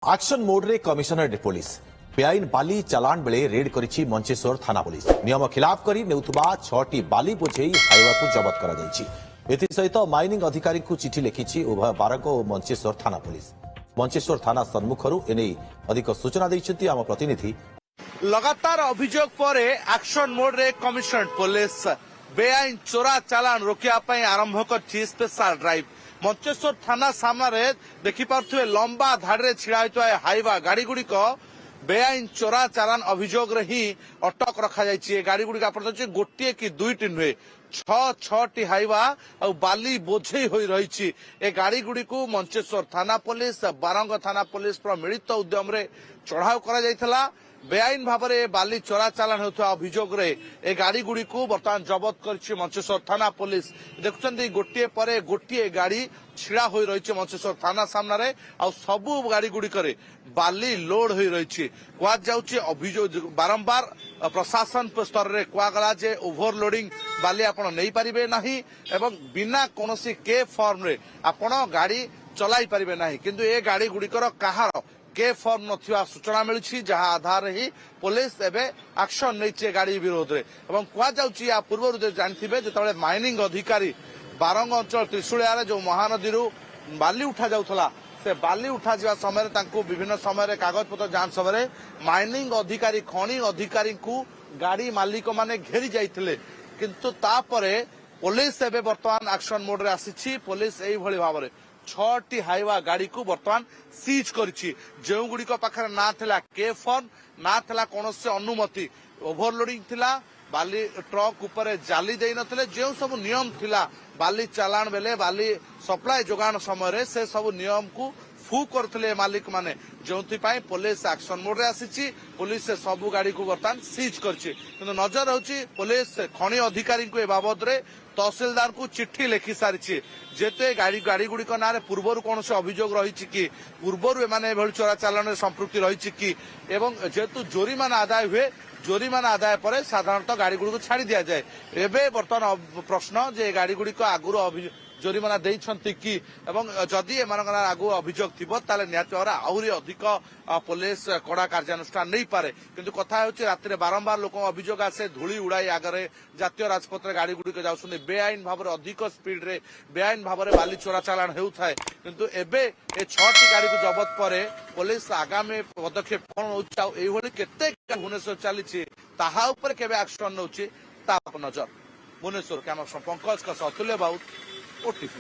Action mode रे commissionerate police बेआईन बाली चालाण बेले red करिछि Mancheswar थाना पुलिस नियम खिलाफ करी नेउथबा 6टी बाली बोझेई हाईवा को जब्त करा जायछि। एथि सहित माइनिंग अधिकारी को चिठी लिखिछि उभय बारक और मंचेश्वर थाना पुलिस। मंचेश्वर थाना सम्मुखरु एने अधिक सूचना दैछन्ति आम प्रतिनिधि। लगातार अभियोग पर एक्शन मोड रे कमिशनरेट पुलिस बेआईन चोरा चालाण रोकिया आरंभ कर स्पेशल ड्राइव। मंचेश्वर थाना सामने देखिपे लंबा धाड़ी छिड़ा होता है हाईवा गाड़ी गुड़िक बेआईन चोरा चालाण अभियोग ही अटक रखा जाए। गाड़ी गुड़िक आप गोटे कि दुईटी नुहे छटी हाईवा और बाली बोझे हो रही ए गाड़ी गुड़ी को मंचेश्वर थाना पुलिस बारंग थाना पुलिस मिलित उद्यम चढ़ाऊ करा बेआईन भाव में बाली चोरा चालाण होता अभियोग ए गाड़ी गुड़ी को बर्तमान जबत कर मंचेश्वर थाना पुलिस। देखुं गोटे पर गोटे गाड़ी छिड़ा हो रही मंचेश्वर थाना सामने आ सबू गाड़ी गुड़िक बाली लोड हो रही अभियोग बारंबार प्रशासन स्तर में कहगला जे ओभरलोडिंग बाली आप नहीं पारे ना एवं बिना कौन के फॉर्म रे आपण गाड़ी चलाई पारे ना किंतु ए गाड़ी गुड़िकर कहार के फॉर्म नथिबा सूचना मिलुछि जहां आधार ही पुलिस एबे एक्शन नैचे गाड़ी विरोध रे एवं कुआ जाउछि या पूर्व जानथिबे जेतबे माइनिंग अधिकारी बारंग अंचल त्रिशूलिया रे जो महानदी रु बाली उठा जाउथला से बाली उठा जा समय तांको विभिन्न समय कागज पत्र जांच समय माइनिंग अधिकारी खनि अधिकारी को गाड़ी मालिक माने घेरी जाइथिले किंतु तापरे पुलिस एबे वर्तमान एक्शन मोड रे आसीछि। पुलिस एई भली भाव रे 6टी हाईवा गाड़ी को बर्तमान सीज करिछि जो गुड़िक पाखरे ना थिला के फॉर्म ना थिला कौन से अनुमति ओभरलोडिंग थिला बाली ट्रक ऊपर जाली दे नथिले जो सब नियम थिला बाली चालाण बेले बाली सप्लाई जोगाण समय से सब नियम को फू करथिले मालिक माने जो पुलिस एक्शन मोड रे आसीछि। पुलिस से सबु गाड़ी को बर्तमान सीज करछि किंतु नजर होछि पुलिस खनि अधिकारी को ए बाबद रे तहसीलदार को चिट्ठी लिखि सारी जेते गाड़ी गुड़िक ना पूर्वर कौन से अभियोग रही कि पूर्वर एमाने चोरा चालाण संपृक्ति रही कि एवं जेहेतु जोरिमाना आदाय हुए जोरिमाना आदाय पर साधारणतः गाड़ी गुड़ी को छाड़ी दिया जाए। एबे बर्तमान प्रश्न जे गाड़ी गुड़िक आगुरी जोरिमाना देइछन्ति कि एवं जदि एमानकर आगु अभियोग थिबो ताले निहाती भाव आहुरी अधिक पुलिस कड़ा कार्यानुष्ठान नहीं पारे किंतु कथा होछि रात्रि बारंबार लोक अभियोग आसे धूली उड़ाई आगरे जातीय राजपथ गाड़ी गुड़ी जाउछन्ति बेआईन भाव में अधिक स्पीड रे बेआईन भाव में बाली चोरा चालाण हेउथाय किंतु एबे ए 6टी गाड़ी को जबत पर पुलिस आगामी पदक्षेप कोन होछि एई भली केते भुवनेश्वर चलीछि ताहा ऊपर केबे एक्शन नउछि ता नजर। भुवनेश्वर कैमरा पंकज का अतुल्य बाउत ओटीवी।